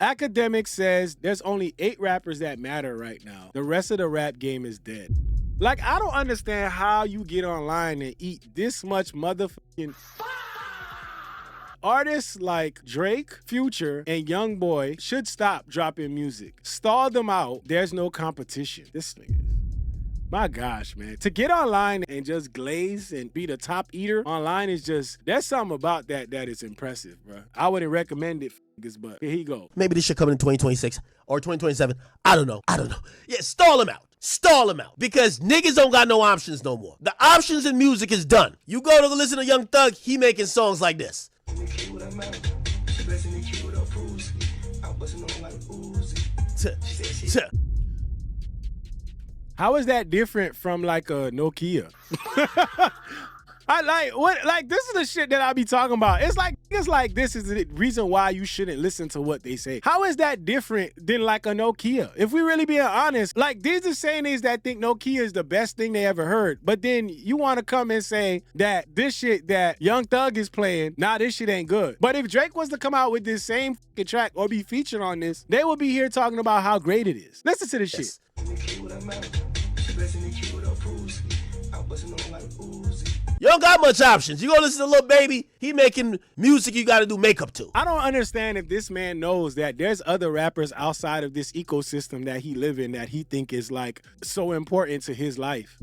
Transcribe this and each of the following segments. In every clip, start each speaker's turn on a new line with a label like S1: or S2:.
S1: Akademiks says there's only 8 rappers that matter right now. The rest of the rap game is dead. Like, I don't understand how you get online and eat this much motherfucking... Artists like Drake, Future, and Youngboy should stop dropping music. Stall them out. There's no competition. This nigga. My gosh, man. To get online and just glaze and be the top eater online is just, there's something about that is impressive, bro. I wouldn't recommend it, but here he go.
S2: Maybe this should come in 2026 or 2027. I don't know. Yeah, stall him out. Stall him out. Because niggas don't got no options no more. The options in music is done. You go to listen to Young Thug, he making songs like this.
S1: How is that different from like a Nokia? I like this is the shit that I be talking about. It's like this is the reason why you shouldn't listen to what they say. How is that different than like a Nokia? If we really being honest, like these are saying is that think Nokia is the best thing they ever heard. But then you want to come and say that this shit that Young Thug is playing, this shit ain't good. But if Drake was to come out with this same fucking track or be featured on this, they would be here talking about how great it is. Listen to this shit.
S2: You don't got much options. You go listen to Lil Baby, he making music you gotta do makeup to.
S1: I don't understand if this man knows that there's other rappers outside of this ecosystem that he live in that he think is like so important to his life.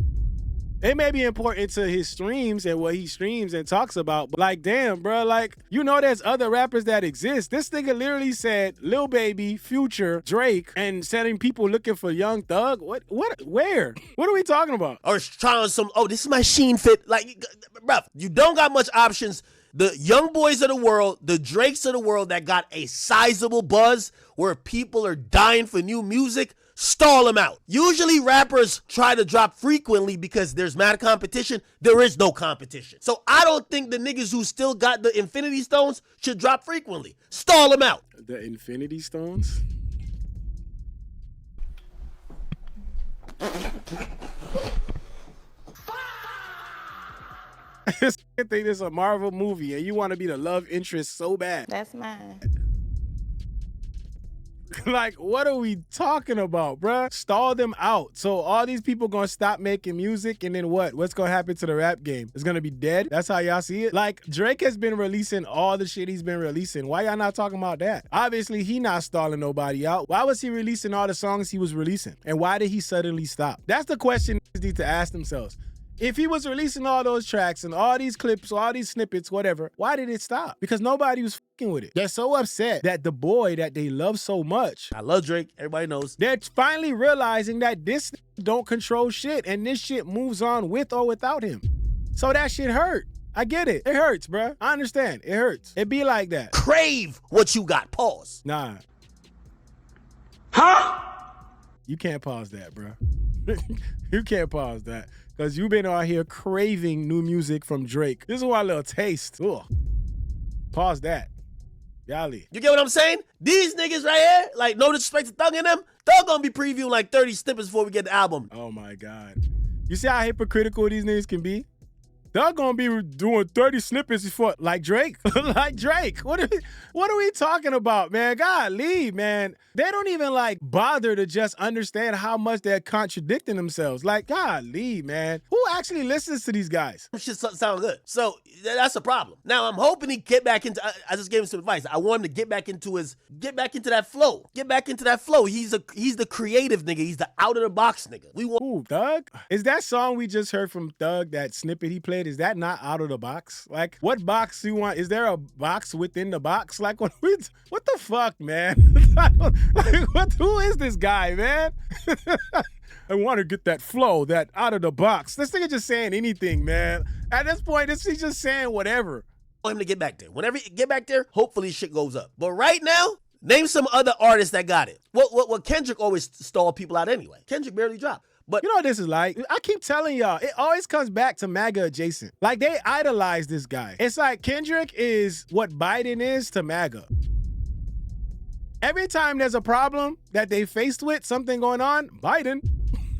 S1: It may be important to his streams and what he streams and talks about, but like, damn, bro, like, you know there's other rappers that exist. This nigga literally said Lil Baby, Future, Drake, and setting people looking for Young Thug. Where? What are we talking about?
S2: Or trying this is my Sheen fit. Like, bruh, you don't got much options. The Young Boys of the world, the Drakes of the world that got a sizable buzz where people are dying for new music, stall them out. Usually rappers try to drop frequently because there's mad competition. There is no competition. So I don't think the niggas who still got the Infinity Stones should drop frequently. Stall them out.
S1: The Infinity Stones? This think this is a Marvel movie and you want to be the love interest so bad.
S3: That's mine.
S1: Like, what are we talking about, bruh? Stall them out. So all these people gonna stop making music and then what? What's gonna happen to the rap game? It's gonna be dead? That's how y'all see it? Like, Drake has been releasing all the shit he's been releasing. Why y'all not talking about that? Obviously, he not stalling nobody out. Why was he releasing all the songs he was releasing? And why did he suddenly stop? That's the question niggas need to ask themselves. If he was releasing all those tracks and all these clips, all these snippets, whatever, why did it stop? Because nobody was fucking with it. They're so upset that the boy that they love so much.
S2: I love Drake. Everybody knows.
S1: They're finally realizing that this don't control shit and this shit moves on with or without him. So that shit hurt. I get it. It hurts, bruh. I understand. It hurts. It be like that.
S2: Crave what you got. Pause.
S1: Nah.
S2: Huh?
S1: You can't pause that, bruh. You can't pause that. Because you've been out here craving new music from Drake. This is one little taste. Ugh. Pause that. Yali.
S2: You get what I'm saying? These niggas right here, like, no disrespect to Thug and them, Thug gonna be previewing like 30 snippets before we get the album.
S1: Oh my God. You see how hypocritical these niggas can be? They're gonna be doing 30 snippets before, like Drake. Like Drake. What are we talking about, man? Golly, man. They don't even like bother to just understand how much they're contradicting themselves. Like, golly, man. Who actually listens to these guys?
S2: Shit sound good. So that's a problem. Now I'm hoping he get back into. I just gave him some advice. I want him to get back into that flow. Get back into that flow. He's the creative nigga. He's the out of the box nigga.
S1: Ooh, Thug? Is that song we just heard from Thug, that snippet he played? Is that not out of the box? Like, what box do you want? Is there a box within the box? Like, what the fuck, man? Who is this guy, man? I want to get that flow, that out of the box. This nigga just saying anything, man. At this point, he's just saying whatever.
S2: I want him to get back there. Whenever he get back there, hopefully shit goes up. But right now, name some other artists that got it. What Kendrick always stalled people out anyway. Kendrick barely dropped. But
S1: you know what this is like? I keep telling y'all, it always comes back to MAGA adjacent. Like, they idolize this guy. It's like Kendrick is what Biden is to MAGA. Every time there's a problem that they faced with, something going on, Biden.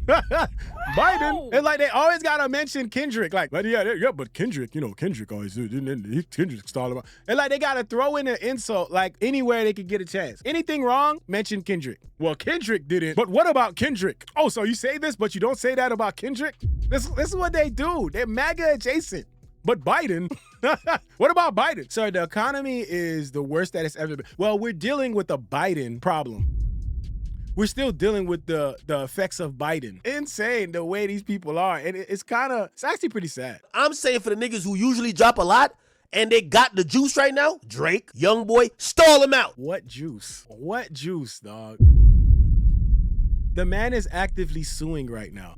S1: Biden. It's like they always gotta mention Kendrick. Like, but but Kendrick, Kendrick always Kendrick stalled out. And like they gotta throw in an insult like anywhere they could get a chance. Anything wrong, mention Kendrick. Well, Kendrick didn't. But what about Kendrick? Oh, so you say this, but you don't say that about Kendrick? This is what they do. They're MAGA adjacent. But Biden, what about Biden? Sir, the economy is the worst that it's ever been. Well, we're dealing with a Biden problem. We're still dealing with the effects of Biden. Insane the way these people are. And it's actually pretty sad.
S2: I'm saying for the niggas who usually drop a lot and they got the juice right now, Drake, Youngboy, stall him out.
S1: What juice? What juice, dog? The man is actively suing right now.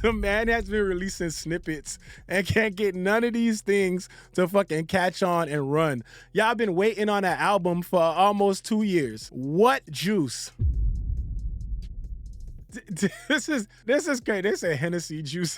S1: The man has been releasing snippets and can't get none of these things to fucking catch on and run. Y'all been waiting on that album for almost 2 years. What juice? This is crazy. They say Hennessy juice.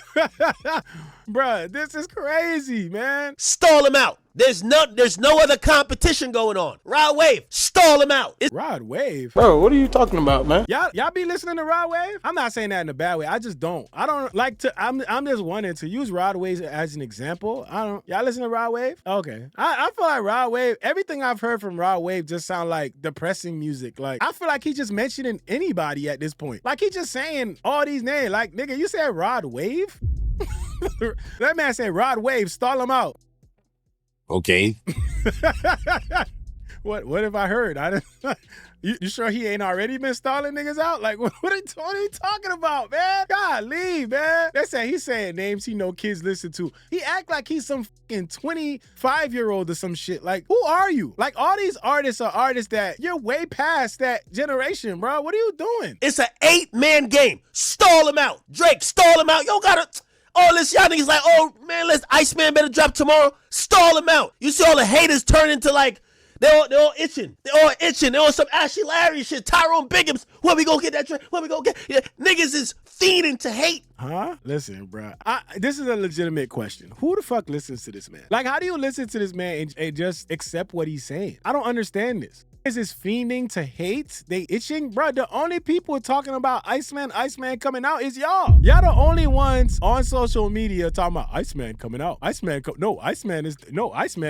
S1: Bruh, this is crazy, man.
S2: Stall him out. There's no other competition going on. Rod Wave, stall him out.
S1: Rod Wave?
S3: Bro, what are you talking about, man?
S1: Y'all be listening to Rod Wave? I'm not saying that in a bad way. I just don't. I don't like to, I'm just wanting to use Rod Wave as an example. Y'all listen to Rod Wave? Okay. I feel like Rod Wave, everything I've heard from Rod Wave just sound like depressing music. Like, I feel like he's just mentioning anybody at this point. Like, he just saying all these names. Like, nigga, you said Rod Wave? That man said Rod Wave, stall him out.
S3: Okay.
S1: What have I heard? You sure he ain't already been stalling niggas out? Like, what are you talking about, man? Golly, man. He's saying names he know kids listen to. He act like he's some fucking 25-year-old or some shit. Like, who are you? Like, all these artists are artists that you're way past that generation, bro. What are you doing?
S2: It's an 8-man game. Stall him out. Drake, stall him out. Yo, gotta... All this y'all niggas like, oh, man, ICEMAN better drop tomorrow. Stall him out. You see all the haters turn into like, they're all itching. They're on some Ashley Larry shit. Tyrone Biggums. When we gonna get that train? When we gonna get... Yeah, niggas is fiending to hate.
S1: Huh? Listen, bro. This is a legitimate question. Who the fuck listens to this man? Like, how do you listen to this man and just accept what he's saying? I don't understand this. Is this fiending to hate? They itching? Bro, the only people talking about ICEMAN coming out is y'all. Y'all the only ones on social media talking about ICEMAN coming out. ICEMAN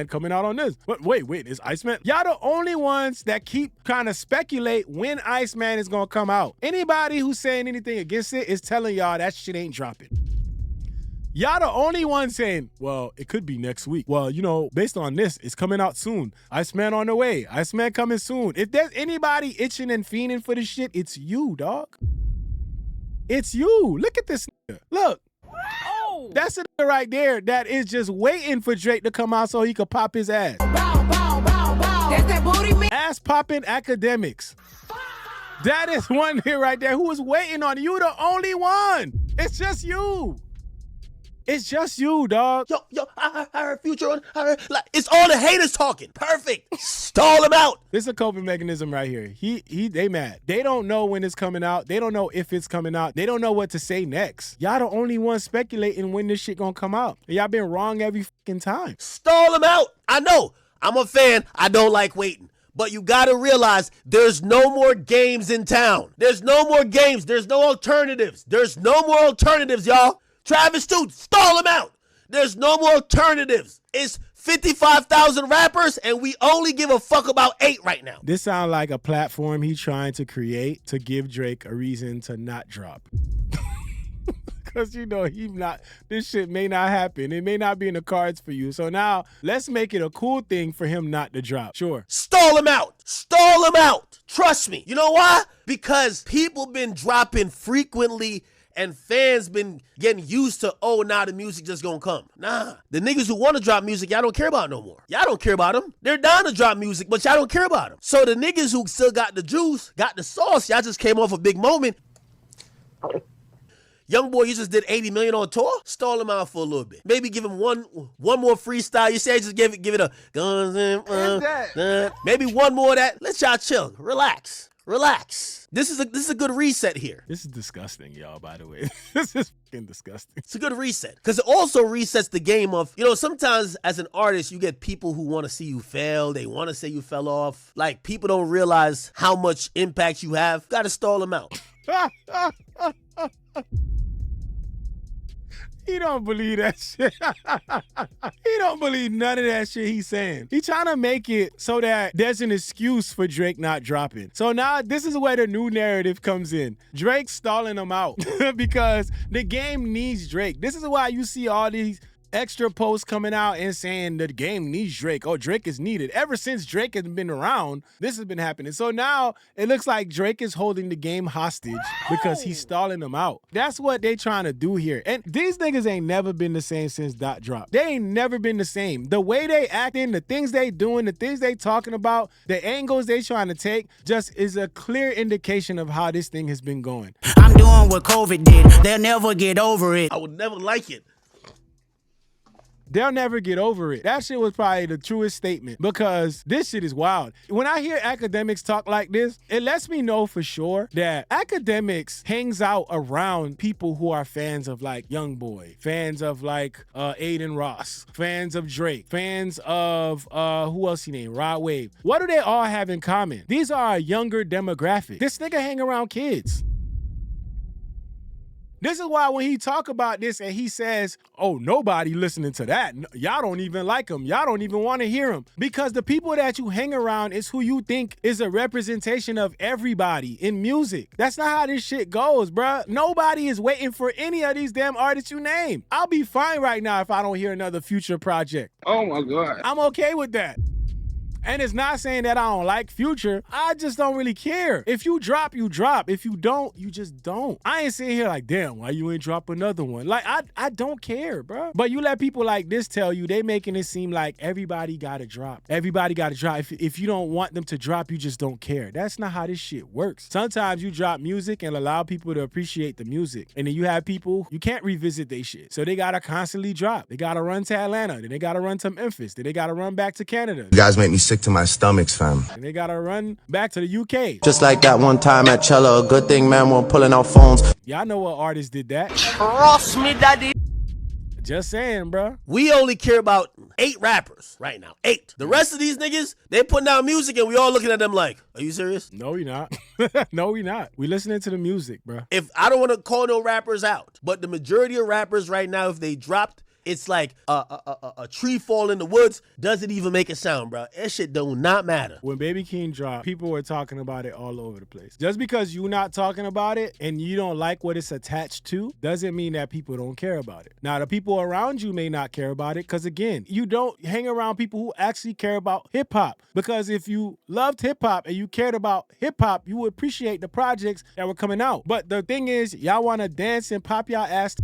S1: coming out on this. But wait, is ICEMAN? Y'all the only ones that keep trying to speculate when ICEMAN is gonna come out. Anybody who's saying anything against it is telling y'all that shit ain't dropping. Y'all the only one saying, well, it could be next week. Well, based on this, it's coming out soon. ICEMAN on the way. ICEMAN coming soon. If there's anybody itching and fiending for this shit, it's you, dog. It's you. Look at this nigga. Look. Oh. That's a nigga right there that is just waiting for Drake to come out so he could pop his ass.
S4: Bow, bow, bow, bow. That's that booty man.
S1: Ass popping Akademiks. That is one here right there who is waiting on you, the only one. It's just you. It's just you, dog.
S2: Yo, I heard Future on. Like, it's all the haters talking. Perfect. Stall him out.
S1: This is a coping mechanism right here. They mad. They don't know when it's coming out. They don't know if it's coming out. They don't know what to say next. Y'all the only ones speculating when this shit gonna come out. And y'all been wrong every fucking time.
S2: Stall him out. I know. I'm a fan. I don't like waiting. But you gotta realize there's no more games in town. There's no more games. There's no alternatives. There's no more alternatives, y'all. Travis Stute, stall him out. There's no more alternatives. It's 55,000 rappers, and we only give a fuck about 8 right now.
S1: This sounds like a platform he's trying to create to give Drake a reason to not drop. Because, this shit may not happen. It may not be in the cards for you. So now, let's make it a cool thing for him not to drop. Sure.
S2: Stall him out. Stall him out. Trust me. You know why? Because people been dropping frequently and fans been getting used to, now the music just gonna come. Nah. The niggas who want to drop music, y'all don't care about no more. Y'all don't care about them. They're down to drop music, but y'all don't care about them. So the niggas who still got the juice, got the sauce, y'all just came off a big moment. Young boy, you just did 80 million on tour? Stall him out for a little bit. Maybe give him one more freestyle. You say just give it a guns and maybe one more of that. Let y'all chill. Relax. This is a good reset here.
S1: This is disgusting, y'all, by the way. This is fucking disgusting.
S2: It's a good reset. Because it also resets the game of, sometimes as an artist, you get people who want to see you fail. They want to say you fell off. Like, people don't realize how much impact you have. Got to stall them out.
S1: He don't believe that shit. He don't believe none of that shit he's saying. He trying to make it so that there's an excuse for Drake not dropping. So now this is where the new narrative comes in. Drake's stalling him out because the game needs Drake. This is why you see all these extra posts coming out and saying the game needs Drake. Oh, Drake is needed. Ever since Drake has been around, this has been happening. So now it looks like Drake is holding the game hostage because he's stalling them out. That's what they trying to do here. And these niggas ain't never been the same since Dot Drop. They ain't never been the same. The way they acting, the things they doing, the things they talking about, the angles they trying to take just is a clear indication of how this thing has been going.
S5: I'm doing what COVID did. They'll never get over it.
S2: I would never like it.
S1: They'll never get over it. That shit was probably the truest statement because this shit is wild. When I hear Akademiks talk like this, it lets me know for sure that Akademiks hangs out around people who are fans of like Youngboy, fans of like Aiden Ross, fans of Drake, fans of who else he named? Rod Wave. What do they all have in common? These are a younger demographic. This nigga hang around kids. This is why when he talk about this and he says, oh, nobody listening to that. Y'all don't even like him. Y'all don't even want to hear him. Because the people that you hang around is who you think is a representation of everybody in music. That's not how this shit goes, bruh. Nobody is waiting for any of these damn artists you name. I'll be fine right now if I don't hear another Future project.
S6: Oh my God.
S1: I'm okay with that. And it's not saying that I don't like Future. I just don't really care. If you drop, you drop. If you don't, you just don't. I ain't sitting here like, damn, why you ain't drop another one? Like, I don't care, bro. But you let people like this tell you, they making it seem like everybody gotta drop. Everybody gotta drop. If you don't want them to drop, you just don't care. That's not how this shit works. Sometimes you drop music and allow people to appreciate the music. And then you have people, you can't revisit their shit. So they gotta constantly drop. They gotta run to Atlanta. Then they gotta run to Memphis. Then they gotta run back to Canada.
S7: You guys make me sick to my stomachs, fam.
S1: And they gotta run back to the UK.
S8: Just like that one time at Cello, a good thing man were pulling out phones.
S1: Y'all know what artist did that.
S5: Trust me, daddy.
S1: Just saying, bro.
S2: We only care about 8 rappers right now. 8. The rest of these niggas, they putting out music and we all looking at them like, are you serious?
S1: No, we not. No, we not. We listening to the music, bro.
S2: If I don't want to call no rappers out, but the majority of rappers right now, if they dropped, it's like a tree fall in the woods, doesn't even make a sound, bro. That shit do not matter.
S1: When Baby King dropped, people were talking about it all over the place. Just because you're not talking about it and you don't like what it's attached to, doesn't mean that people don't care about it. Now, the people around you may not care about it because, again, you don't hang around people who actually care about hip-hop. Because if you loved hip-hop and you cared about hip-hop, you would appreciate the projects that were coming out. But the thing is, y'all want to dance and pop y'all ass.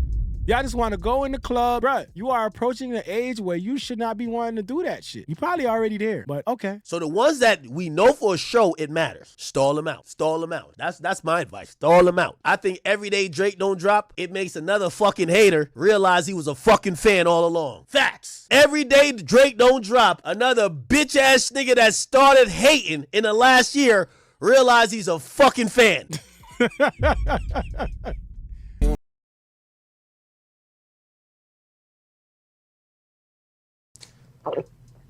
S1: Y'all just want to go in the club. Bruh, you are approaching the age where you should not be wanting to do that shit. You probably already there, but okay.
S2: So the ones that we know for sure it matters, stall them out. Stall them out. That's my advice. Stall them out. I think every day Drake don't drop, it makes another fucking hater realize he was a fucking fan all along. Facts. Every day Drake don't drop, another bitch ass nigga that started hating in the last year realize he's a fucking fan.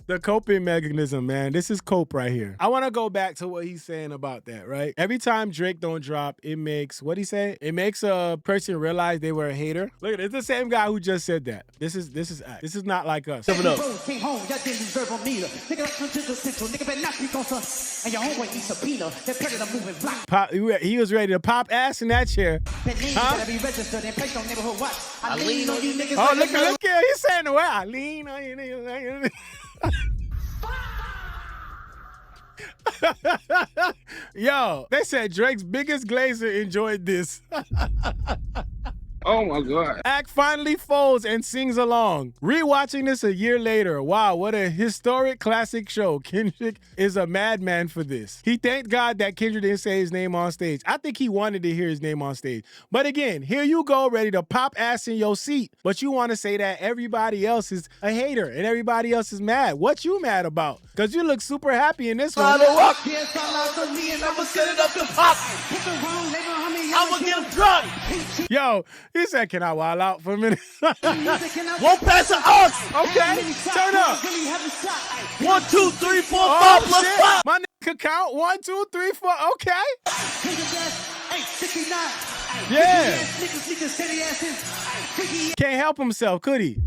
S1: The coping mechanism, man. This is cope right here. I want to go back to what he's saying about that, right? Every time Drake don't drop, it makes, what'd he say? It makes a person realize they were a hater. Look at it. It's the same guy who just said that. This is not like us.
S2: Coming up.
S1: He was ready to pop ass in that chair. Huh? Oh, look at him. He's saying the way I lean on you. Yo, they said Drake's biggest glazer enjoyed this.
S6: Oh my God.
S1: Act finally folds and sings along. Rewatching this a year later. Wow, what a historic classic show. Kendrick is a madman for this. He thanked God that Kendrick didn't say his name on stage. I think he wanted to hear his name on stage. But again, here you go, ready to pop ass in your seat. But you want to say that everybody else is a hater and everybody else is mad. What you mad about? Because you look super happy in this one.
S2: I'ma set it up to pop. I'ma get him drunk.
S1: Yo, he said, can I wild out for a minute?
S2: Won't pass the ox.
S1: Okay, turn up.
S2: 1, 2, 3, 4, 5 plus
S1: shit.
S2: 5.
S1: My nigga could count 1, 2, 3, 4. Okay. Yeah. Can't help himself, could he?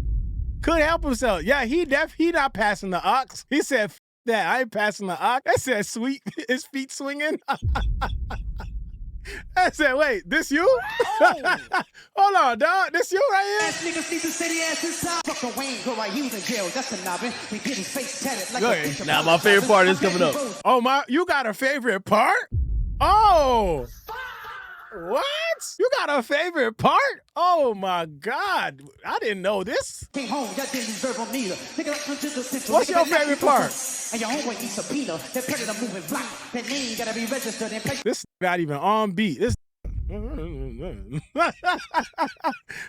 S1: Couldn't help himself. Yeah, he not passing the ox. He said, F that, I ain't passing the ox. That said, sweet, his feet swinging. I said, wait, this you? Hold on, dog. This you right here?
S2: Now my favorite part is coming up.
S1: Oh, you got a favorite part? Oh. What? You got a favorite part? Oh my God. I didn't know this. What's your favorite part? This not even on beat. This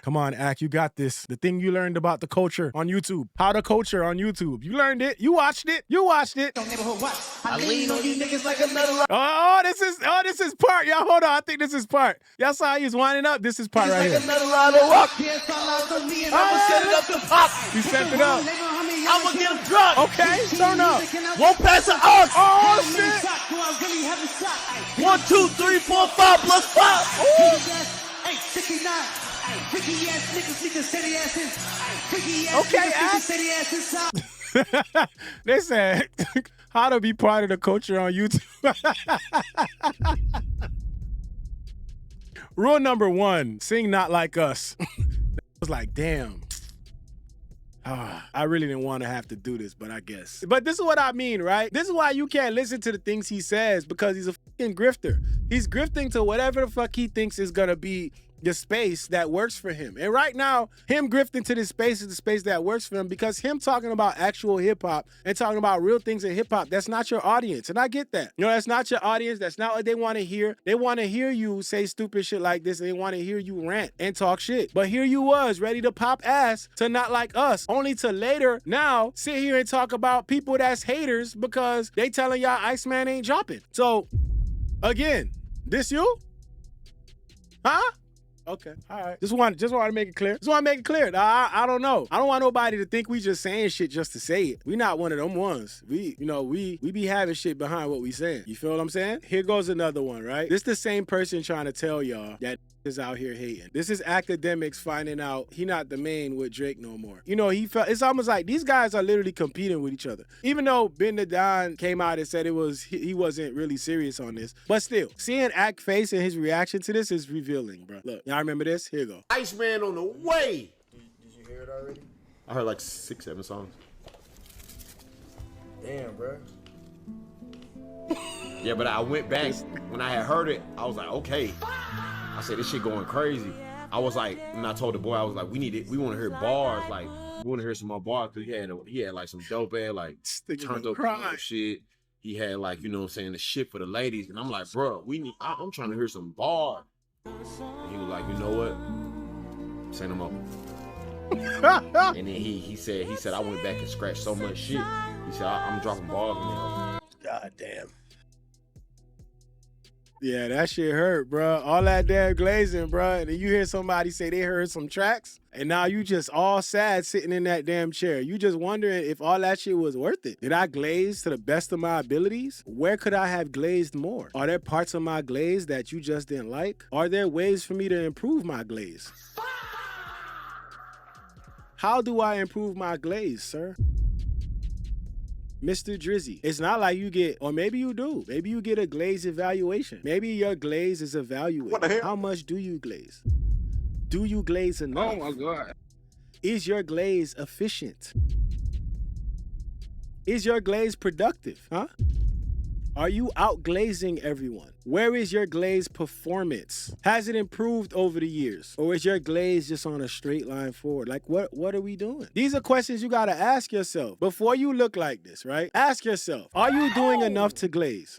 S1: Come on, Ak, you got this. The thing you learned about the culture on YouTube. How to culture on YouTube. You learned it. You watched it. You watched it.
S2: I lean on you niggas like another rock.
S1: Oh, this is part. Y'all hold on. I think this is part. Y'all saw he's winding up. This is part right here.
S2: Another round of rock. I'ma set it up to pop.
S1: You set it up.
S2: I'ma get him drunk.
S1: Okay, turn up.
S2: Won't pass the ox.
S1: Oh, shit.
S2: 1, 2, 3, 4, 5 plus 5.
S1: Okay, Ak. They said how to be part of the culture on YouTube. Rule number 1, sing not like us. I was like, damn. I really didn't want to have to do this, but I guess. But this is what I mean, right? This is why you can't listen to the things he says, because he's a fucking grifter. He's grifting to whatever the fuck he thinks is gonna be the space that works for him. And right now, him grifting to this space is the space that works for him, because him talking about actual hip hop and talking about real things in hip hop, that's not your audience. And I get that. You know, that's not your audience. That's not what they want to hear. They want to hear you say stupid shit like this, and they want to hear you rant and talk shit. But here you was ready to pop ass to not like us, only to later now sit here and talk about people that's haters because they telling y'all ICEMAN ain't dropping. So again, this you? Huh? Okay, all right. Just want to make it clear. I don't know. I don't want nobody to think we just saying shit just to say it. We not one of them ones. We be having shit behind what we saying. You feel what I'm saying? Here goes another one, right? This the same person trying to tell y'all that is out here hating. This is Akademiks finding out he not the main with Drake no more. You know, it's almost like these guys are literally competing with each other. Even though Ben the Don came out and said he wasn't really serious on this, but still, seeing Ak face and his reaction to this is revealing, bro. Look, y'all remember this? Here you go.
S2: ICEMAN on the way.
S9: Did you hear it already?
S2: I heard like 6, 7 songs.
S9: Damn, bro.
S2: Yeah, but I went back when I had heard it. I was like, okay. I said, this shit going crazy. I was like, and I told the boy, I was like, we want to hear bars. Like, we want to hear some more bars, because he had like some dope ass, like, turned up shit. He had like, you know what I'm saying, the shit for the ladies. And I'm like, bro, I'm trying to hear some bars. And he was like, you know what? Send them up. And then he said, I went back and scratched so much shit. He said, I'm dropping bars in there.
S9: God damn.
S1: Yeah, that shit hurt, bro. All that damn glazing, bro. And then you hear somebody say they heard some tracks, and now you just all sad sitting in that damn chair. You just wondering if all that shit was worth it. Did I glaze to the best of my abilities? Where could I have glazed more? Are there parts of my glaze that you just didn't like? Are there ways for me to improve my glaze? How do I improve my glaze, sir? Mr. Drizzy, it's not like you get, or maybe you do. Maybe you get a glaze evaluation. Maybe your glaze is evaluated.
S9: What the hell?
S1: How much do you glaze? Do you glaze enough?
S6: Oh my God.
S1: Is your glaze efficient? Is your glaze productive? Huh? Are you outglazing everyone? Where is your glaze performance? Has it improved over the years? Or is your glaze just on a straight line forward? Like, what are we doing? These are questions you gotta ask yourself before you look like this, right? Ask yourself, are you doing enough to glaze?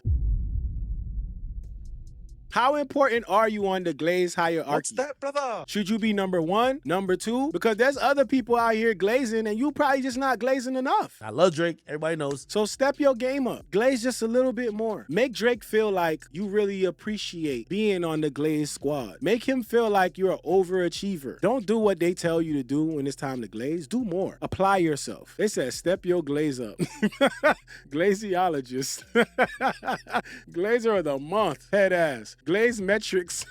S1: How important are you on the glaze hierarchy?
S9: What's that, brother?
S1: Should you be number 1, number 2? Because there's other people out here glazing and you probably just not glazing enough.
S2: I love Drake. Everybody knows.
S1: So step your game up. Glaze just a little bit more. Make Drake feel like you really appreciate being on the glaze squad. Make him feel like you're an overachiever. Don't do what they tell you to do when it's time to glaze. Do more. Apply yourself. They said step your glaze up. Glaziologist. Glazer of the month. Head ass. Glaze metrics.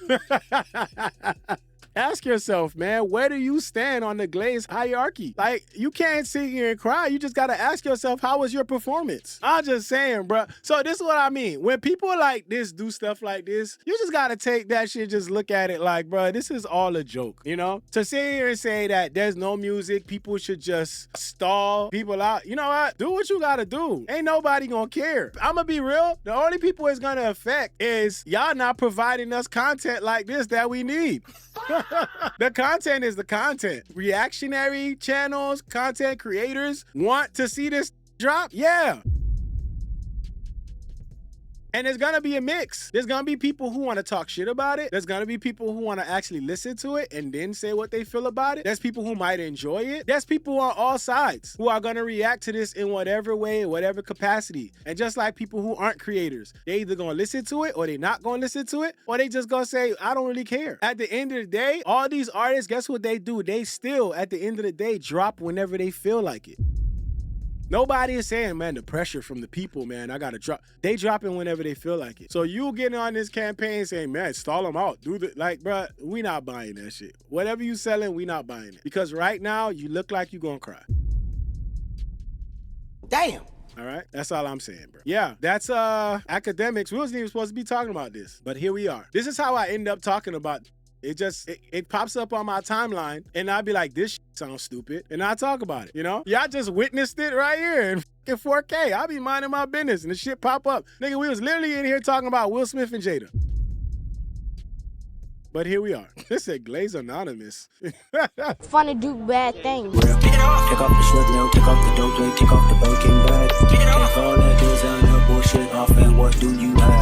S1: Ask yourself, man, where do you stand on the Glaze hierarchy? Like, you can't sit here and cry. You just got to ask yourself, how was your performance? I'm just saying, bro. So this is what I mean. When people like this do stuff like this, you just got to take that shit, just look at it like, bro, this is all a joke, you know? To sit here and say that there's no music, people should just stall people out. You know what? Do what you got to do. Ain't nobody going to care. I'm going to be real. The only people it's going to affect is y'all not providing us content like this that we need. The content is the content. Reactionary channels, content creators want to see this drop? Yeah. And there's gonna be a mix. There's gonna be people who want to talk shit about it. There's gonna be people who want to actually listen to it and then say what they feel about it. There's people who might enjoy it. There's people on all sides who are gonna react to this in whatever way, whatever capacity. And just like people who aren't creators, they either gonna listen to it or they not gonna listen to it, or they just gonna say, I don't really care. At the end of the day, all these artists, guess what they do? They still, at the end of the day, drop whenever they feel like it. Nobody is saying, man, the pressure from the people, man, I gotta drop. They dropping whenever they feel like it. So you getting on this campaign saying, man, stall them out. Do the, like, bro, we not buying that shit. Whatever you selling, we not buying it. Because right now, you look like you gonna cry.
S5: Damn.
S1: All right, that's all I'm saying, bro. Yeah, that's Akademiks. We wasn't even supposed to be talking about this, but here we are. This is how I end up talking about it. It pops up on my timeline, and I'll be like, this shit sounds stupid, and I talk about it, you know? Y'all just witnessed it right here in 4K. I'll be minding my business, and the shit pop up. Nigga, we was literally in here talking about Will Smith and Jada. But here we are. This said Glaze Anonymous.
S10: Fun to do bad things.
S5: Take off the short nail, take off the dope, take off the Birkin bag. Take all that designer bullshit off, and what do you have?